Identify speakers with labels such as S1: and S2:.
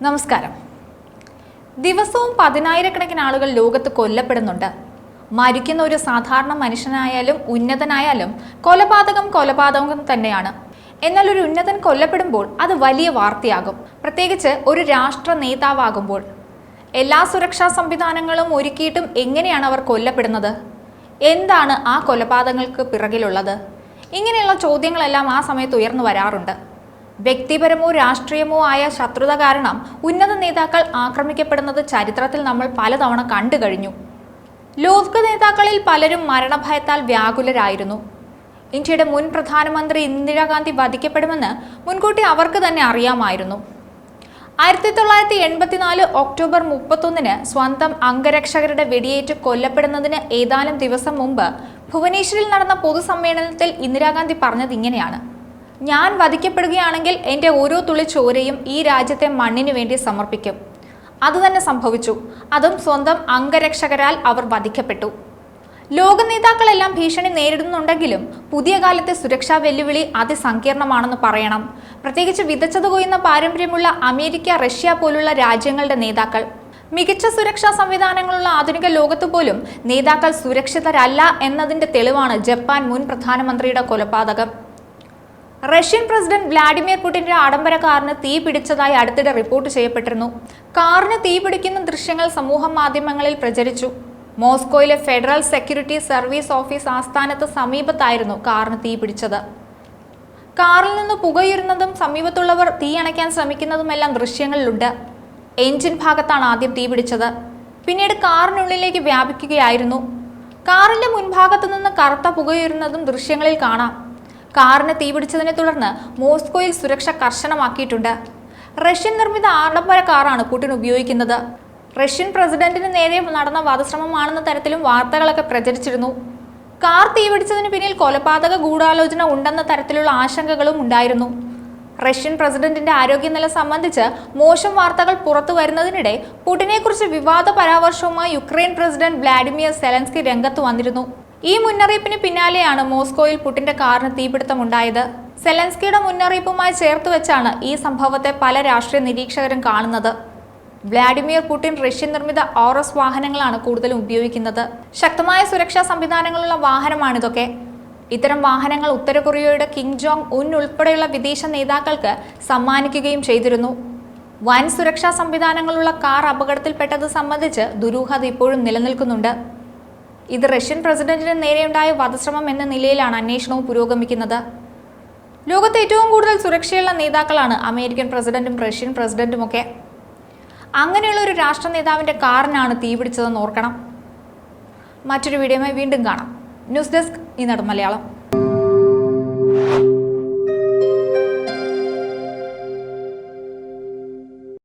S1: നമസ്കാരം. ദിവസവും പതിനായിരക്കണക്കിന് ആളുകൾ ലോകത്ത് കൊല്ലപ്പെടുന്നുണ്ട്. മരിക്കുന്ന ഒരു സാധാരണ മനുഷ്യനായാലും ഉന്നതനായാലും കൊലപാതകം തന്നെയാണ്. എന്നാൽ ഒരു ഉന്നതൻ കൊല്ലപ്പെടുമ്പോൾ അത് വലിയ വാർത്തയാകും, പ്രത്യേകിച്ച് ഒരു രാഷ്ട്ര നേതാവാകുമ്പോൾ. എല്ലാ സുരക്ഷാ സംവിധാനങ്ങളും ഒരുക്കിയിട്ടും എങ്ങനെയാണ് അവർ കൊല്ലപ്പെടുന്നത്? എന്താണ് ആ കൊലപാതകങ്ങൾക്ക് പിറകിലുള്ളത്? ഇങ്ങനെയുള്ള ചോദ്യങ്ങളെല്ലാം ആ സമയത്ത് ഉയർന്നു വരാറുണ്ട്. വ്യക്തിപരമോ രാഷ്ട്രീയമോ ആയ ശത്രുത കാരണം ഉന്നത നേതാക്കൾ ആക്രമിക്കപ്പെടുന്നത് ചരിത്രത്തിൽ നമ്മൾ പലതവണ കണ്ടു കഴിഞ്ഞു. ലോക നേതാക്കളിൽ പലരും മരണഭയത്താൽ വ്യാകുലരായിരുന്നു. ഇന്ത്യയുടെ മുൻ പ്രധാനമന്ത്രി ഇന്ദിരാഗാന്ധി വധിക്കപ്പെടുമെന്ന് മുൻകൂട്ടി അവർക്ക് തന്നെ അറിയാമായിരുന്നു. 1984 ഒക്ടോബർ 31 സ്വന്തം അംഗരക്ഷകരുടെ വെടിയേറ്റ് കൊല്ലപ്പെടുന്നതിന് ഏതാനും ദിവസം മുമ്പ് ഭുവനേശ്വരിൽ നടന്ന പൊതുസമ്മേളനത്തിൽ ഇന്ദിരാഗാന്ധി പറഞ്ഞത് ഇങ്ങനെയാണ്: ഞാൻ വധിക്കപ്പെടുകയാണെങ്കിൽ എൻ്റെ ഓരോ തുള്ളി ചോരയും ഈ രാജ്യത്തെ മണ്ണിനു വേണ്ടി സമർപ്പിക്കും. അതുതന്നെ സംഭവിച്ചു. അതും സ്വന്തം അംഗരക്ഷകരാൽ അവർ വധിക്കപ്പെട്ടു. ലോക നേതാക്കളെല്ലാം ഭീഷണി നേരിടുന്നുണ്ടെങ്കിലും പുതിയ കാലത്തെ സുരക്ഷാ വെല്ലുവിളി അതിസങ്കീർണമാണെന്ന് പറയണം. പ്രത്യേകിച്ച് വിതച്ചത് കൊയ്യുന്ന പാരമ്പര്യമുള്ള അമേരിക്ക, റഷ്യ പോലുള്ള രാജ്യങ്ങളുടെ നേതാക്കൾ. മികച്ച സുരക്ഷാ സംവിധാനങ്ങളുള്ള ആധുനിക ലോകത്ത് പോലും നേതാക്കൾ സുരക്ഷിതരല്ല എന്നതിൻ്റെ തെളിവാണ് ജപ്പാൻ മുൻ പ്രധാനമന്ത്രിയുടെ കൊലപാതകം. റഷ്യൻ പ്രസിഡന്റ് വ്ളാഡിമിർ പുടിന്റെ ആഡംബര കാറിന് തീ പിടിച്ചതായി അടുത്തിടെ റിപ്പോർട്ട് ചെയ്യപ്പെട്ടിരുന്നു. കാറിന് തീ പിടിക്കുന്ന ദൃശ്യങ്ങൾ സമൂഹ മാധ്യമങ്ങളിൽ പ്രചരിച്ചു. മോസ്കോയിലെ ഫെഡറൽ സെക്യൂരിറ്റി സർവീസ് ഓഫീസ് ആസ്ഥാനത്ത് സമീപത്തായിരുന്നു കാറിന് തീ പിടിച്ചത്. കാറിൽ നിന്ന് പുകയുരുന്നതും സമീപത്തുള്ളവർ തീ അണയ്ക്കാൻ ശ്രമിക്കുന്നതുമെല്ലാം ദൃശ്യങ്ങളിലുണ്ട്. എഞ്ചിൻ ഭാഗത്താണ് ആദ്യം തീ പിടിച്ചത്. പിന്നീട് കാറിനുള്ളിലേക്ക് വ്യാപിക്കുകയായിരുന്നു. കാറിന്റെ മുൻഭാഗത്തു നിന്ന് കറുത്ത പുകയുരുന്നതും ദൃശ്യങ്ങളിൽ കാണാം. കാറിന് തീപിടിച്ചതിനെ തുടർന്ന് മോസ്കോയിൽ സുരക്ഷ കർശനമാക്കിയിട്ടുണ്ട്. റഷ്യൻ നിർമ്മിത ആഡംബര കാറാണ് പുടിൻ ഉപയോഗിക്കുന്നത്. റഷ്യൻ പ്രസിഡന്റിന് നേരെ നടന്ന വധശ്രമമാണെന്ന തരത്തിലും വാർത്തകളൊക്കെ പ്രചരിച്ചിരുന്നു. കാർ തീപിടിച്ചതിന് പിന്നിൽ കൊലപാതക ഗൂഢാലോചന ഉണ്ടെന്ന തരത്തിലുള്ള ആശങ്കകളും ഉണ്ടായിരുന്നു. റഷ്യൻ പ്രസിഡന്റിന്റെ ആരോഗ്യനില സംബന്ധിച്ച് മോശം വാർത്തകൾ പുറത്തു വരുന്നതിനിടെ പുടിനെക്കുറിച്ച് വിവാദ പരാമർശവുമായി യുക്രൈൻ പ്രസിഡന്റ് വ്ളാഡിമിർ സെലൻസ്കി രംഗത്ത് വന്നിരുന്നു. ഈ മുന്നറിയിപ്പിന് പിന്നാലെയാണ് മോസ്കോയിൽ പുടിന്റെ കാറിന് തീപിടുത്തമുണ്ടായത്. സെലൻസ്കിയുടെ മുന്നറിയിപ്പുമായി ചേർത്ത് വെച്ചാണ് ഈ സംഭവത്തെ പല രാഷ്ട്രീയ നിരീക്ഷകരും കാണുന്നത്. വ്ളാഡിമിർ പുടിൻ റഷ്യൻ നിർമ്മിത ഓറസ് വാഹനങ്ങളാണ് കൂടുതലും ഉപയോഗിക്കുന്നത്. ശക്തമായ സുരക്ഷാ സംവിധാനങ്ങളുള്ള വാഹനമാണിതൊക്കെ. ഇത്തരം വാഹനങ്ങൾ ഉത്തര കൊറിയയുടെ കിം ജോങ് ഉൻ ഉൾപ്പെടെയുള്ള വിദേശ നേതാക്കൾക്ക് സമ്മാനിക്കുകയും ചെയ്തിരുന്നു. വൻ സുരക്ഷാ സംവിധാനങ്ങളുള്ള കാർ അപകടത്തിൽപ്പെട്ടത് സംബന്ധിച്ച് ദുരൂഹത ഇപ്പോഴും നിലനിൽക്കുന്നുണ്ട്. ഇത് റഷ്യൻ പ്രസിഡന്റിന് നേരെയുണ്ടായ വധശ്രമം എന്ന നിലയിലാണ് അന്വേഷണവും പുരോഗമിക്കുന്നത്. ലോകത്തെ ഏറ്റവും കൂടുതൽ സുരക്ഷയുള്ള നേതാക്കളാണ് അമേരിക്കൻ പ്രസിഡന്റും റഷ്യൻ പ്രസിഡന്റുമൊക്കെ. അങ്ങനെയുള്ള ഒരു രാഷ്ട്ര നേതാവിൻ്റെ കാറിനാണ് തീപിടിച്ചതെന്ന് ഓർക്കണം. മറ്റൊരു വീഡിയോയുമായി വീണ്ടും കാണാം. ന്യൂസ് ഡെസ്ക്, ഈനാട് മലയാളം.